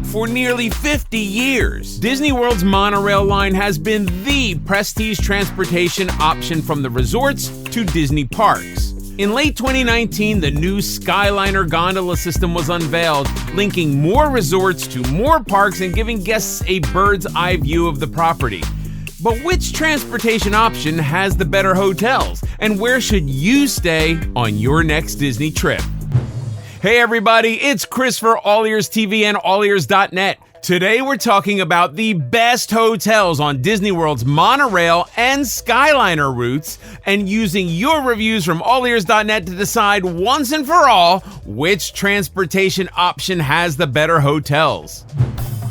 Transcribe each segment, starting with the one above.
for nearly 50 years. Disney World's Monorail line has been the prestige transportation option from the resorts to Disney parks. In late 2019, the new Skyliner gondola system was unveiled, linking more resorts to more parks and giving guests a bird's-eye view of the property. But which transportation option has the better hotels? And where should you stay on your next Disney trip? Hey everybody, it's Chris for AllEars TV and AllEars.net. Today we're talking about the best hotels on Disney World's Monorail and Skyliner routes and using your reviews from AllEars.net to decide once and for all which transportation option has the better hotels.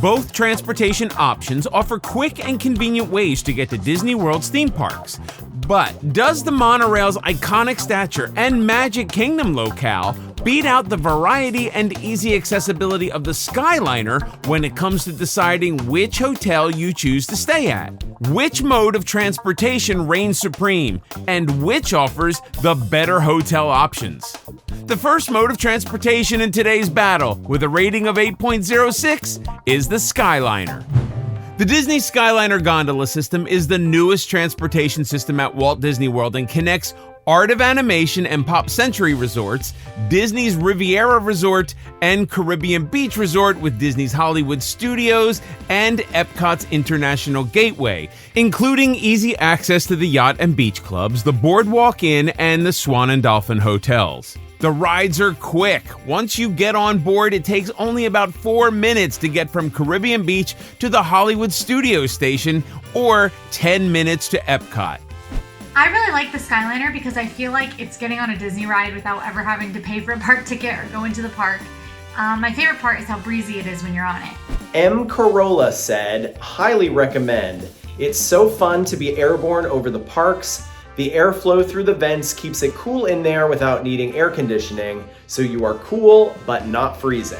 Both transportation options offer quick and convenient ways to get to Disney World's theme parks. But does the Monorail's iconic stature and Magic Kingdom locale beat out the variety and easy accessibility of the Skyliner when it comes to deciding which hotel you choose to stay at? Which mode of transportation reigns supreme, and which offers the better hotel options? The first mode of transportation in today's battle, with a rating of 8.06, is the Skyliner. The Disney Skyliner gondola system is the newest transportation system at Walt Disney World and connects Art of Animation and Pop Century resorts, Disney's Riviera Resort and Caribbean Beach Resort with Disney's Hollywood Studios and Epcot's International Gateway, including easy access to the yacht and beach clubs, the Boardwalk Inn, and the Swan and Dolphin hotels. The rides are quick. Once you get on board, it takes only about 4 minutes to get from Caribbean Beach to the Hollywood Studios station, or 10 minutes to Epcot. I really like the Skyliner because I feel like it's getting on a Disney ride without ever having to pay for a park ticket or go into the park. My favorite part is how breezy it is when you're on it. M. Corolla said, highly recommend. It's so fun to be airborne over the parks. The airflow through the vents keeps it cool in there without needing air conditioning, so you are cool but not freezing.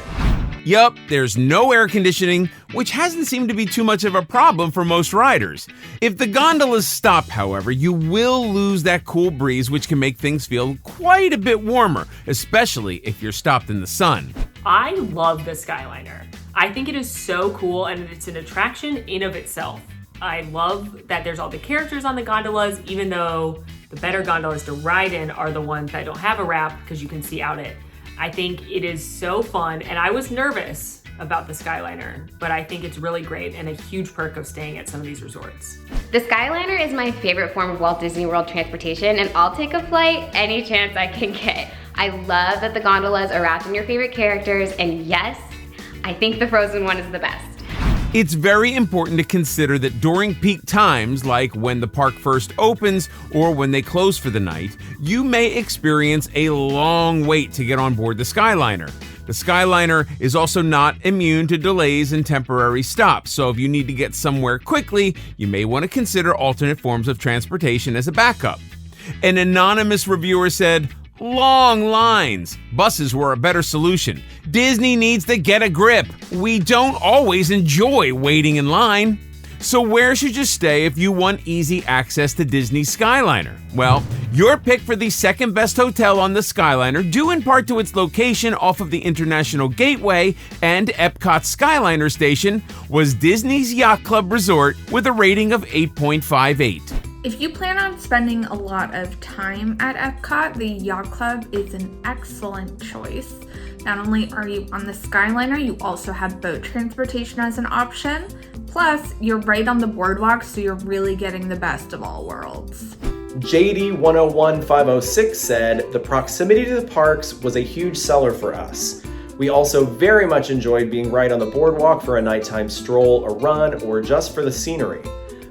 Yup, there's no air conditioning, which hasn't seemed to be too much of a problem for most riders. If the gondolas stop, however, you will lose that cool breeze, which can make things feel quite a bit warmer, especially if you're stopped in the sun. I love the Skyliner. I think it is so cool and it's an attraction in of itself. I love that there's all the characters on the gondolas, even though the better gondolas to ride in are the ones that don't have a wrap because you can see out it. I think it is so fun, and I was nervous about the Skyliner, but I think it's really great and a huge perk of staying at some of these resorts. The Skyliner is my favorite form of Walt Disney World transportation, and I'll take a flight any chance I can get. I love that the gondolas are wrapped in your favorite characters, and yes, I think the Frozen one is the best. It's very important to consider that during peak times, like when the park first opens or when they close for the night, you may experience a long wait to get on board the Skyliner. The Skyliner is also not immune to delays and temporary stops, so if you need to get somewhere quickly, you may want to consider alternate forms of transportation as a backup. An anonymous reviewer said, "Long lines. Buses were a better solution. Disney needs to get a grip. We don't always enjoy waiting in line." So where should you stay if you want easy access to Disney's Skyliner? Well, your pick for the second best hotel on the Skyliner, due in part to its location off of the International Gateway and Epcot's Skyliner station, was Disney's Yacht Club Resort with a rating of 8.58. If you plan on spending a lot of time at Epcot, the Yacht Club is an excellent choice. Not only are you on the Skyliner, you also have boat transportation as an option. Plus, you're right on the boardwalk, so you're really getting the best of all worlds. JD 101506 said, the proximity to the parks was a huge seller for us. We also very much enjoyed being right on the boardwalk for a nighttime stroll, a run, or just for the scenery.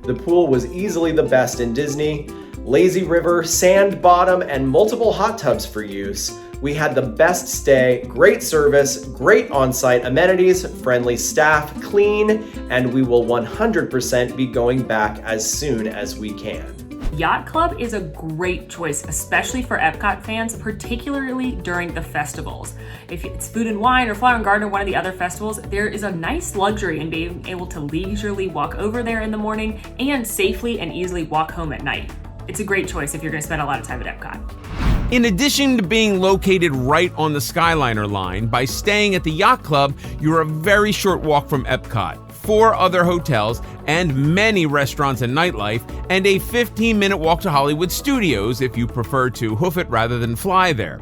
The pool was easily the best in Disney. Lazy river, sand bottom, and multiple hot tubs for use. We had the best stay, great service, great on-site amenities, friendly staff, clean, and we will 100% be going back as soon as we can. Yacht Club is a great choice, especially for Epcot fans, particularly during the festivals. If it's Food and Wine or Flower and Garden or one of the other festivals, there is a nice luxury in being able to leisurely walk over there in the morning and safely and easily walk home at night. It's a great choice if you're going to spend a lot of time at Epcot. In addition to being located right on the Skyliner line, by staying at the Yacht Club, you're a very short walk from Epcot, 4 other hotels, and many restaurants and nightlife, and a 15-minute walk to Hollywood Studios if you prefer to hoof it rather than fly there.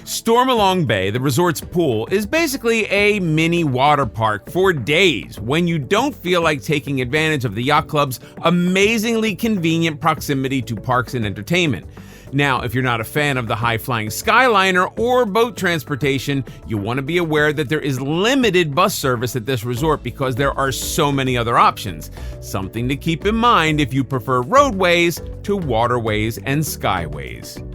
Stormalong Bay, the resort's pool, is basically a mini water park for days when you don't feel like taking advantage of the Yacht Club's amazingly convenient proximity to parks and entertainment. Now, if you're not a fan of the high-flying Skyliner or boat transportation, you want to be aware that there is limited bus service at this resort because there are so many other options. Something to keep in mind if you prefer roadways to waterways and skyways.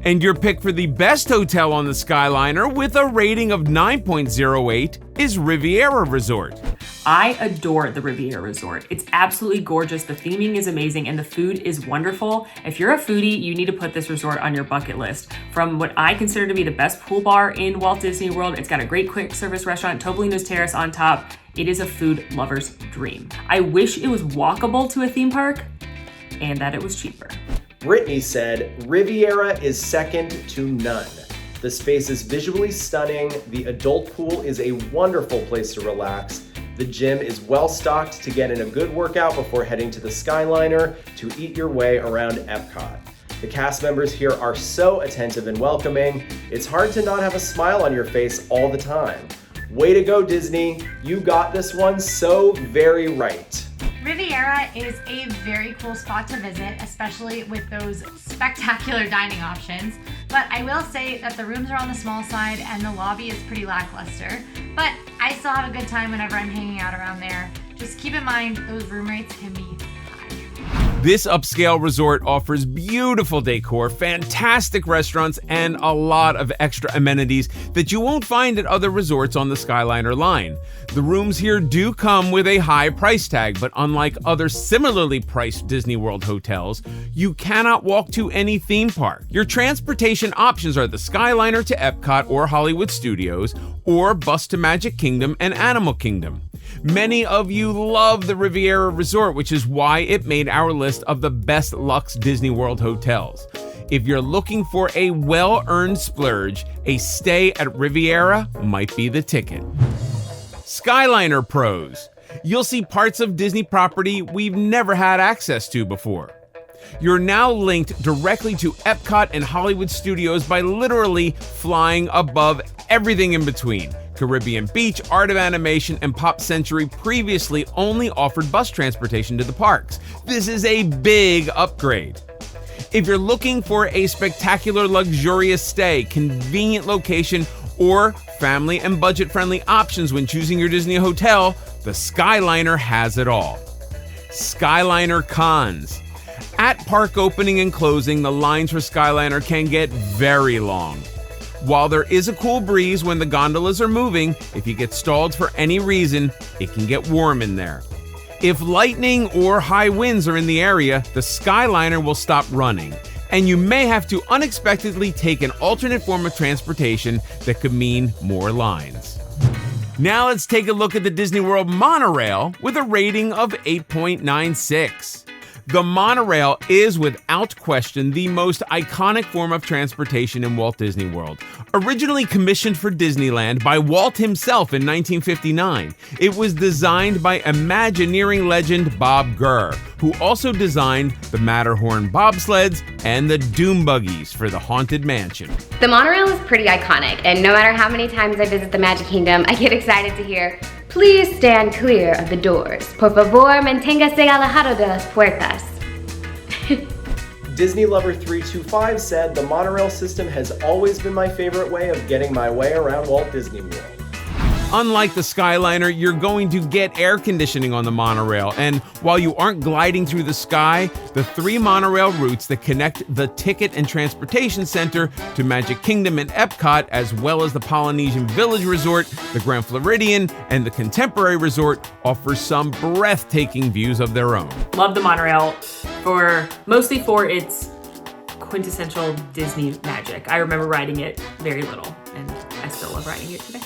And your pick for the best hotel on the Skyliner with a rating of 9.08 is Riviera Resort. I adore the Riviera Resort. It's absolutely gorgeous. The theming is amazing and the food is wonderful. If you're a foodie, you need to put this resort on your bucket list. From what I consider to be the best pool bar in Walt Disney World, it's got a great quick service restaurant, Topolino's Terrace on top. It is a food lover's dream. I wish it was walkable to a theme park and that it was cheaper. Brittany said, Riviera is second to none. The space is visually stunning, the adult pool is a wonderful place to relax, the gym is well stocked to get in a good workout before heading to the Skyliner to eat your way around Epcot. The cast members here are so attentive and welcoming, it's hard to not have a smile on your face all the time. Way to go, Disney, you got this one so very right. Riviera is a very cool spot to visit, especially with those spectacular dining options. But I will say that the rooms are on the small side and the lobby is pretty lackluster. But I still have a good time whenever I'm hanging out around there. Just keep in mind, those room rates can be high. This upscale resort offers beautiful decor, fantastic restaurants, and a lot of extra amenities that you won't find at other resorts on the Skyliner line. The rooms here do come with a high price tag, but unlike other similarly priced Disney World hotels, you cannot walk to any theme park. Your transportation options are the Skyliner to Epcot or Hollywood Studios, or bus to Magic Kingdom and Animal Kingdom. Many of you love the Riviera Resort, which is why it made our list of the best luxe Disney World hotels. If you're looking for a well-earned splurge, a stay at Riviera might be the ticket. Skyliner pros. You'll see parts of Disney property we've never had access to before. You're now linked directly to Epcot and Hollywood Studios by literally flying above everything in between. Caribbean Beach, Art of Animation, and Pop Century previously only offered bus transportation to the parks. This is a big upgrade. If you're looking for a spectacular, luxurious stay, convenient location, or family and budget-friendly options when choosing your Disney hotel, the Skyliner has it all. Skyliner cons. At park opening and closing, the lines for Skyliner can get very long. While there is a cool breeze when the gondolas are moving, if you get stalled for any reason, it can get warm in there. If lightning or high winds are in the area, the Skyliner will stop running, and you may have to unexpectedly take an alternate form of transportation that could mean more lines. Now let's take a look at the Disney World Monorail with a rating of 8.96. The monorail is without question the most iconic form of transportation in Walt Disney World. Originally commissioned for Disneyland by Walt himself in 1959, it was designed by Imagineering legend Bob Gurr, who also designed the Matterhorn bobsleds and the Doom buggies for the Haunted Mansion. The monorail is pretty iconic, and no matter how many times I visit the Magic Kingdom, I get excited to hear, "Please stand clear of the doors. Por favor, manténgase alejado de las puertas." Disney Lover 325 said, the monorail system has always been my favorite way of getting my way around Walt Disney World. Unlike the Skyliner, you're going to get air conditioning on the monorail, and while you aren't gliding through the sky, the 3 monorail routes that connect the Ticket and Transportation Center to Magic Kingdom and Epcot, as well as the Polynesian Village Resort, the Grand Floridian, and the Contemporary Resort, offer some breathtaking views of their own. Love the monorail mostly for its quintessential Disney magic. I remember riding it very little, and I still love riding it today.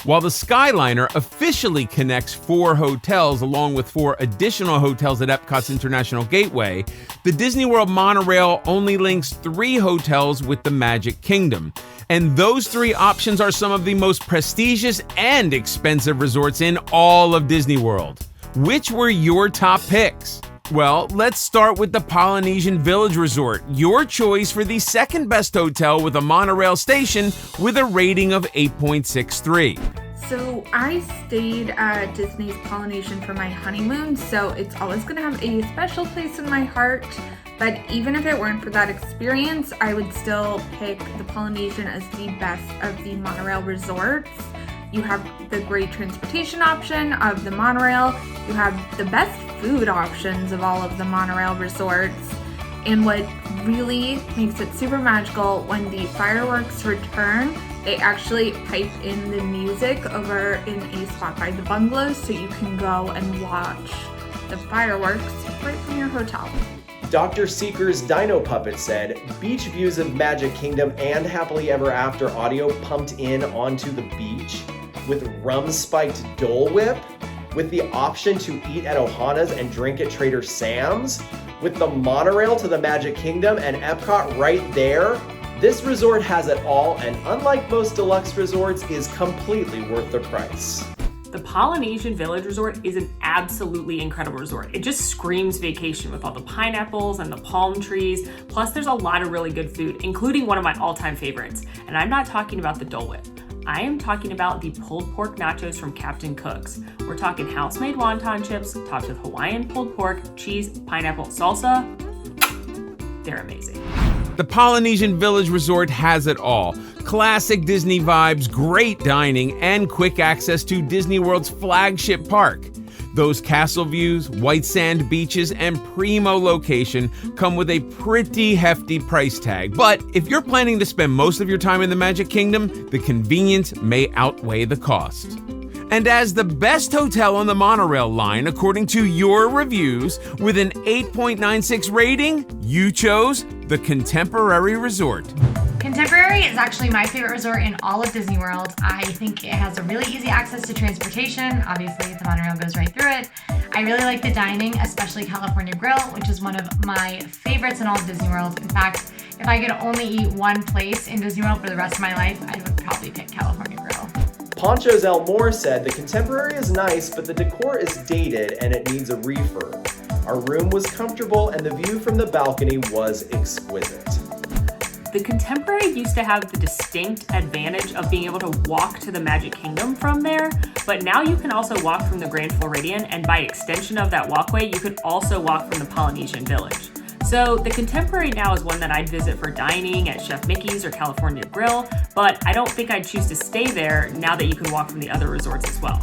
While the Skyliner officially connects 4 hotels along with 4 additional hotels at Epcot's International Gateway, the Disney World Monorail only links 3 hotels with the Magic Kingdom. And those 3 options are some of the most prestigious and expensive resorts in all of Disney World. Which were your top picks? Well, let's start with the Polynesian Village Resort, your choice for the second best hotel with a monorail station with a rating of 8.63. So I stayed at Disney's Polynesian for my honeymoon, so it's always going to have a special place in my heart. But even if it weren't for that experience, I would still pick the Polynesian as the best of the monorail resorts. You have the great transportation option of the monorail. You have the best food options of all of the monorail resorts. And what really makes it super magical, when the fireworks return, they actually pipe in the music over in a spot by the bungalows, so you can go and watch the fireworks right from your hotel. Dr. Seeker's Dino Puppet said, beach views of Magic Kingdom and Happily Ever After audio pumped in onto the beach, with rum-spiked Dole Whip, with the option to eat at Ohana's and drink at Trader Sam's, with the monorail to the Magic Kingdom and Epcot right there. This resort has it all, and unlike most deluxe resorts, is completely worth the price. The Polynesian Village Resort is an absolutely incredible resort. It just screams vacation with all the pineapples and the palm trees. Plus, there's a lot of really good food, including one of my all-time favorites. And I'm not talking about the Dole Whip. I am talking about the pulled pork nachos from Captain Cook's. We're talking house-made wonton chips topped with Hawaiian pulled pork, cheese, pineapple, salsa. They're amazing. The Polynesian Village Resort has it all. Classic Disney vibes, great dining, and quick access to Disney World's flagship park. Those castle views, white sand beaches, and primo location come with a pretty hefty price tag. But if you're planning to spend most of your time in the Magic Kingdom, the convenience may outweigh the cost. And as the best hotel on the monorail line, according to your reviews, with an 8.96 rating, you chose the Contemporary Resort. Contemporary is actually my favorite resort in all of Disney World. I think it has a really easy access to transportation. Obviously, the monorail goes right through it. I really like the dining, especially California Grill, which is one of my favorites in all of Disney World. In fact, if I could only eat one place in Disney World for the rest of my life, I would probably pick California Grill. Poncho's Elmore said, the Contemporary is nice, but the decor is dated and it needs a refurb. Our room was comfortable and the view from the balcony was exquisite. The Contemporary used to have the distinct advantage of being able to walk to the Magic Kingdom from there, but now you can also walk from the Grand Floridian, and by extension of that walkway, you could also walk from the Polynesian Village. So the Contemporary now is one that I'd visit for dining at Chef Mickey's or California Grill, but I don't think I'd choose to stay there now that you can walk from the other resorts as well.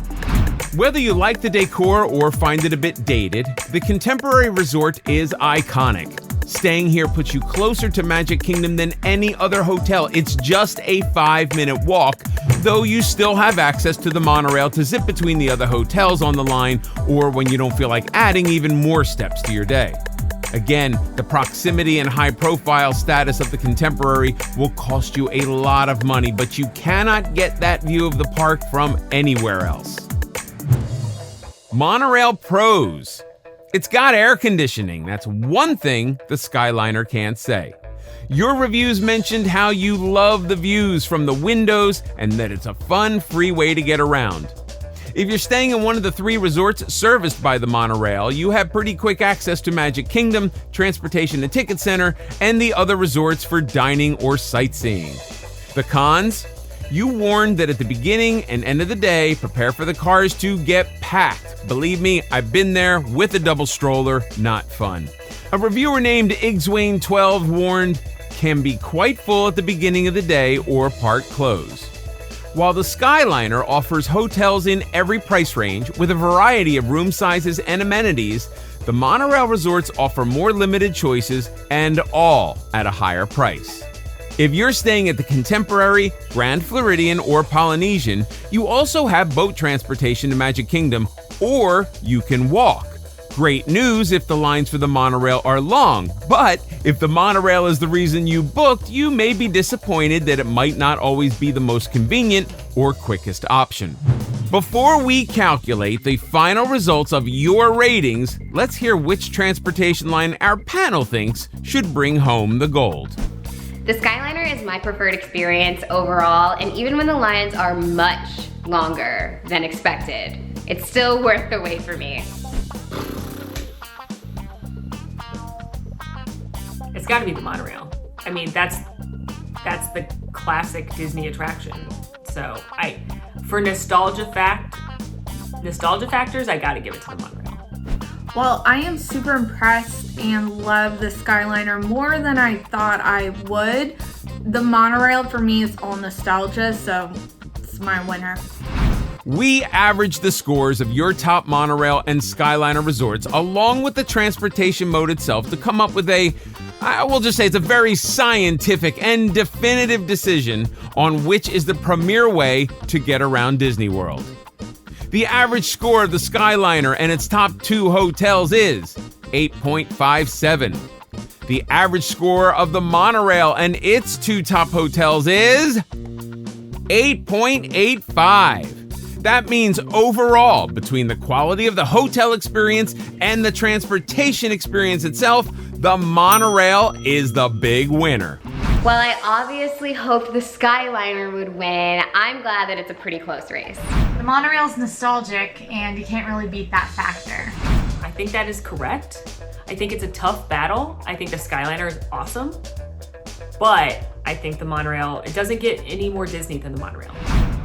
Whether you like the decor or find it a bit dated, the Contemporary Resort is iconic. Staying here puts you closer to Magic Kingdom than any other hotel. It's just a 5-minute walk, though you still have access to the monorail to zip between the other hotels on the line, or when you don't feel like adding even more steps to your day. Again, the proximity and high-profile status of the Contemporary will cost you a lot of money, but you cannot get that view of the park from anywhere else. Monorail pros. It's got air conditioning. That's one thing the Skyliner can't say. Your reviews mentioned how you love the views from the windows and that it's a fun, free way to get around. If you're staying in one of the 3 resorts serviced by the monorail, you have pretty quick access to Magic Kingdom, Transportation and Ticket Center, and the other resorts for dining or sightseeing. The cons? You warned that at the beginning and end of the day, prepare for the cars to get packed. Believe me, I've been there with a double stroller, not fun. A reviewer named Igswain12 warned, can be quite full at the beginning of the day or park close. While the Skyliner offers hotels in every price range with a variety of room sizes and amenities, the monorail resorts offer more limited choices and all at a higher price. If you're staying at the Contemporary, Grand Floridian, or Polynesian, you also have boat transportation to Magic Kingdom, or you can walk. Great news if the lines for the monorail are long, but if the monorail is the reason you booked, you may be disappointed that it might not always be the most convenient or quickest option. Before we calculate the final results of your ratings, let's hear which transportation line our panel thinks should bring home the gold. The Skyliner is my preferred experience overall, and even when the lines are much longer than expected, it's still worth the wait for me. It's gotta be the monorail. I mean, that's the classic Disney attraction. So for nostalgia factors, I gotta give it to the monorail. Well, I am super impressed and love the Skyliner more than I thought I would. The monorail for me is all nostalgia, so it's my winner. We averaged the scores of your top monorail and Skyliner resorts along with the transportation mode itself to come up with we'll just say it's a very scientific and definitive decision on which is the premier way to get around Disney World. The average score of the Skyliner and its top 2 hotels is 8.57. The average score of the monorail and its 2 top hotels is 8.85. That means overall, between the quality of the hotel experience and the transportation experience itself, the monorail is the big winner. While I obviously hoped the Skyliner would win, I'm glad that it's a pretty close race. The monorail's nostalgic, and you can't really beat that factor. I think that is correct. I think it's a tough battle. I think the Skyliner is awesome, but I think the monorail, it doesn't get any more Disney than the monorail.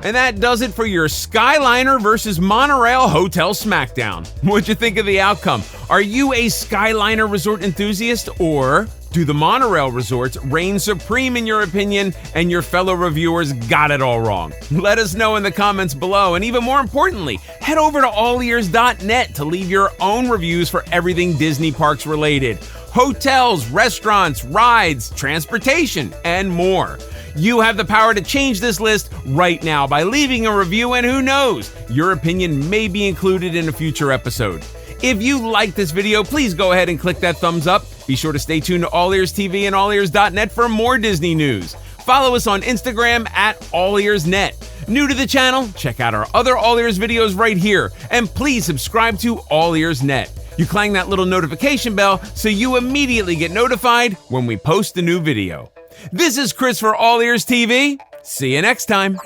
And that does it for your Skyliner versus Monorail Hotel Smackdown. What'd you think of the outcome? Are you a Skyliner resort enthusiast, or do the monorail resorts reign supreme in your opinion and your fellow reviewers got it all wrong? Let us know in the comments below, and even more importantly, head over to AllEars.net to leave your own reviews for everything Disney parks related. Hotels, restaurants, rides, transportation, and more. You have the power to change this list right now by leaving a review, and who knows, your opinion may be included in a future episode. If you like this video, please go ahead and click that thumbs up. Be sure to stay tuned to AllEars TV and AllEars.net for more Disney news. Follow us on Instagram at AllEars.net. New to the channel? Check out our other AllEars videos right here. And please subscribe to AllEars.net. You clang that little notification bell so you immediately get notified when we post a new video. This is Chris for AllEars TV. See you next time.